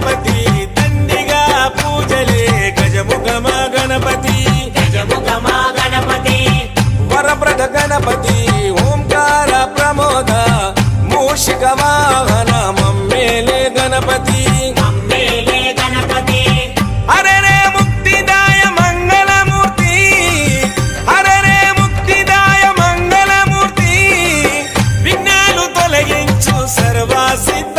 గణపతి దండిగా పూజలే గజముఖమ గణపతి వరప్రద గణపతి ఓంకార ప్రమోద మూషిక వాహన మమ్మేలే గణపతి హరే రే ముక్తిదాయ మంగళమూర్తి హరే రే ముక్తిదాయ మంగళమూర్తి విఘ్నాలు తొలగించు సర్వసిద్ధ